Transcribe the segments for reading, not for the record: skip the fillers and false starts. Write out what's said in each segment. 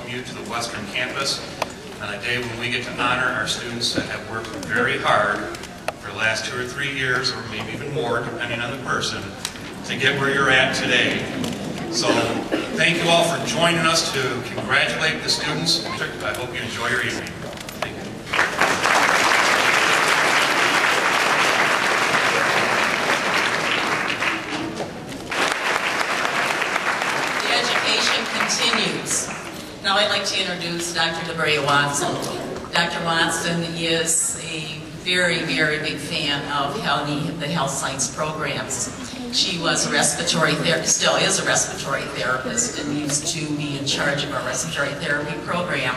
welcome you to the Western Campus on a day when we get to honor our students that have worked very hard for the last 2 or 3 years, or maybe even more, depending on the person, to get where you're at today. So thank you all for joining us to congratulate the students. I hope you enjoy your evening. Thank you. The education continues. Now I'd like to introduce Dr. DeBrea Watson. Dr. Watson is a very, very big fan of the health science programs. She was a respiratory therapist, still is a respiratory therapist, and used to be in charge of our respiratory therapy program,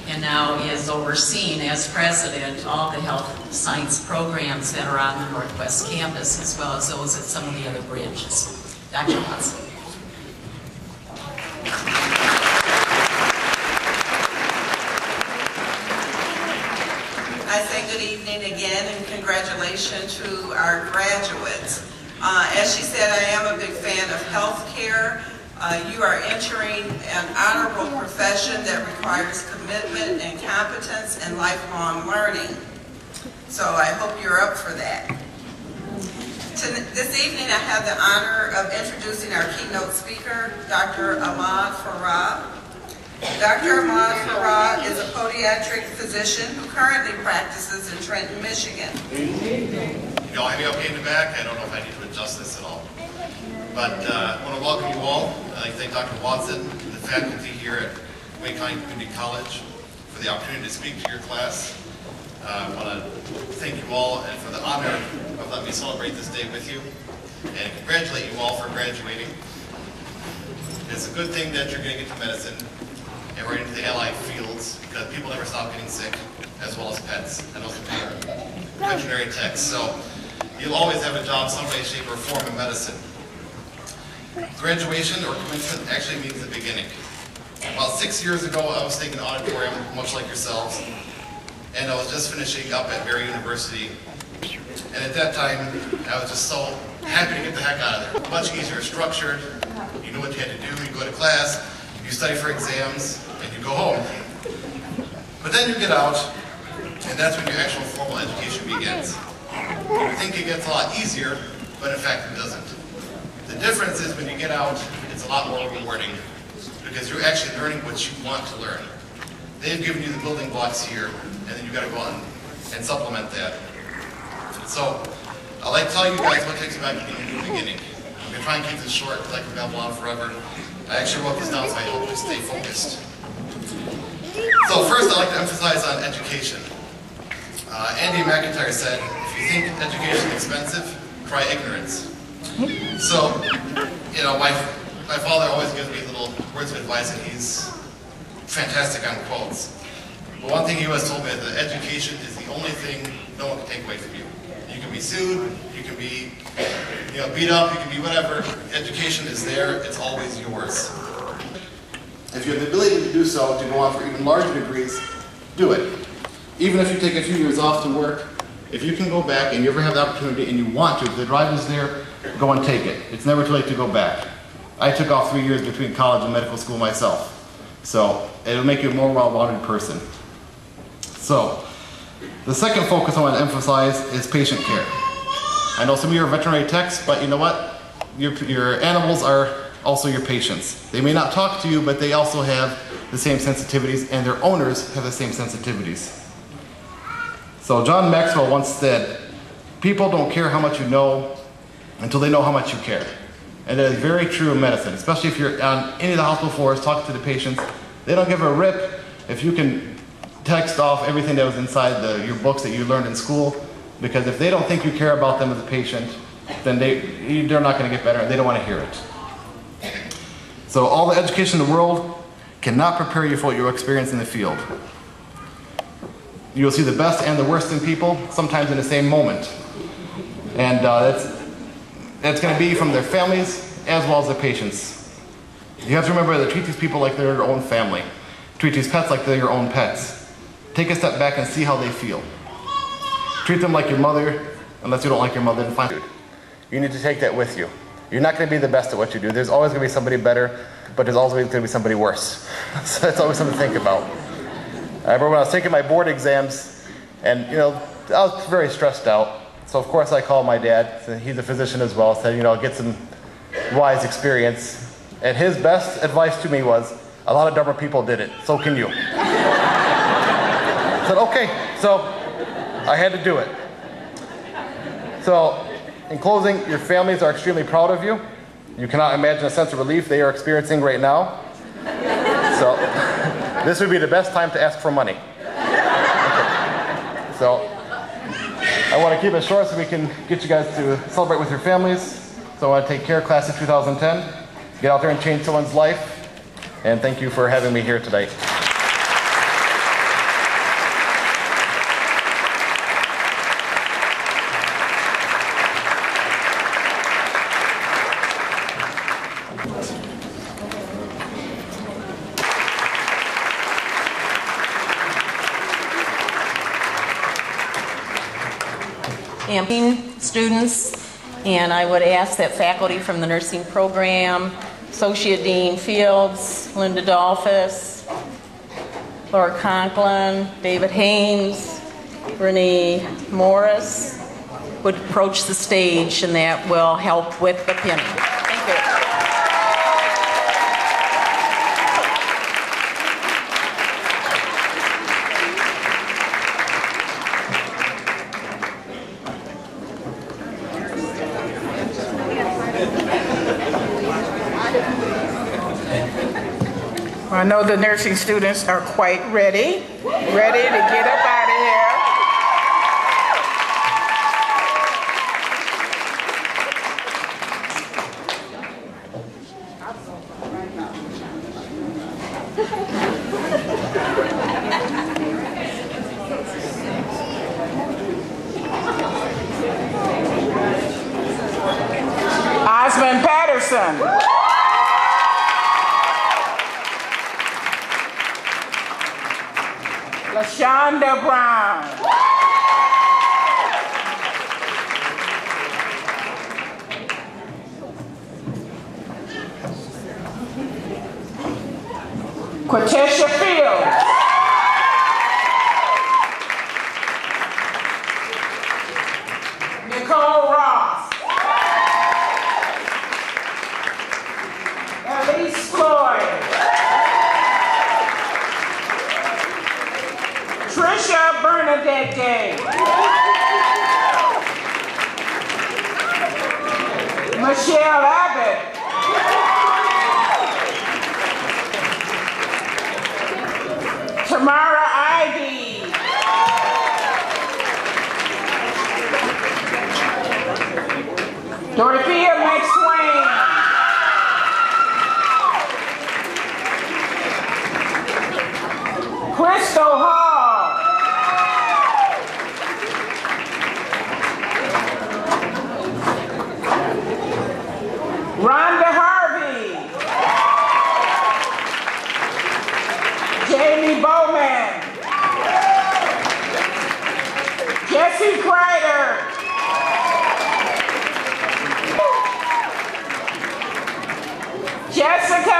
and now is overseeing as president all the health science programs that are on the Northwest campus, as well as those at some of the other branches. Dr. Watson. I say good evening again and congratulations to our graduates. As she said, I am a big fan of healthcare. You are entering an honorable profession that requires commitment and competence and lifelong learning. So I hope you're up for that. This evening I have the honor of introducing our keynote speaker, Dr. Ahmad Farah. Dr. Ahmad Farah is a podiatric physician who currently practices in Trenton, Michigan. You all have me okay in the back? I don't know if I need to adjust this at all. But I want to welcome you all. I'd like to thank Dr. Watson and the faculty here at Wayne County Community College for the opportunity to speak to your class. I want to thank you all and for the honor of letting me celebrate this day with you and congratulate you all for graduating. It's a good thing that you're going to get to medicine and right into the allied fields, because people never stop getting sick, as well as pets and those veterinary techs. So you'll always have a job some way, shape, or form in medicine. Graduation or commencement actually means the beginning. About 6 years ago, I was taking an auditorium, much like yourselves, and I was just finishing up at Barry University. And at that time, I was just so happy to get the heck out of there. Much easier structured. You knew what you had to do. You go to class, you study for exams, and you go home. But then you get out, and that's when your actual formal education begins. You think it gets a lot easier, but in fact it doesn't. The difference is when you get out, it's a lot more rewarding, because you're actually learning what you want to learn. They've given you the building blocks here, and then you've got to go on and supplement that. So, I'd like to tell you guys what takes you back to the new beginning. I'm going to try and keep this short because I can babble on forever. I actually wrote this down so I hope you stay focused. So first I'd like to emphasize on education. Andy McIntyre said, if you think education is expensive, try ignorance. So, you know, my father always gives me little words of advice, and he's fantastic on quotes. But one thing he always told me is that education is the only thing no one can take away from you. You can be sued, you can be beat up, you can be whatever. Education is there, it's always yours. If you have the ability to do so, to go on for even larger degrees, do it. Even if you take a few years off to work, if you can go back and you ever have the opportunity and you want to, if the drive is there, go and take it. It's never too late to go back. I took off 3 years between college and medical school myself. So it'll make you a more well-rounded person. So the second focus I want to emphasize is patient care. I know some of you are veterinary techs, but you know what? Your animals are also your patients. They may not talk to you, but they also have the same sensitivities, and their owners have the same sensitivities. So John Maxwell once said, people don't care how much you know until they know how much you care. And that is very true in medicine, especially if you're on any of the hospital floors talking to the patients. They don't give a rip if you can text off everything that was inside your books that you learned in school, because if they don't think you care about them as a patient, then they're not going to get better, and they don't want to hear it. So all the education in the world cannot prepare you for what you'll experience in the field. You'll see the best and the worst in people, sometimes in the same moment. And that's going to be from their families as well as their patients. You have to remember to treat these people like they're your own family. Treat these pets like they're your own pets. Take a step back and see how they feel. Treat them like your mother, unless you don't like your mother, then fine. You need to take that with you. You're not going to be the best at what you do. There's always going to be somebody better, but there's always going to be somebody worse. So that's always something to think about. I remember when I was taking my board exams, and I was very stressed out. So of course I called my dad. He's a physician as well. Said, get some wise experience. And his best advice to me was, a lot of dumber people did it. So can you. I said, okay. So I had to do it. So in closing, your families are extremely proud of you. You cannot imagine a sense of relief they are experiencing right now. So this would be the best time to ask for money. Okay. So I want to keep it short so we can get you guys to celebrate with your families. So I want to take care, class of 2010. Get out there and change someone's life. And thank you for having me here today. Students, and I would ask that faculty from the nursing program, Associate Dean Fields, Linda Dolphus, Laura Conklin, David Haynes, Renee Morris would approach the stage, and that will help with the pinning. Thank you. I know the nursing students are quite ready to get up out of here. Osmond Patterson. LaShonda Brown. Quatesha Fields. Nicole Ross. Elise Floyd. Trisha Bernadette Day. Michelle Abbott. Tamara Ivy. Dorothea McSwain. Crystal Hall. Rhonda Harvey. Jamie Bowman. Jesse Kreider. Jessica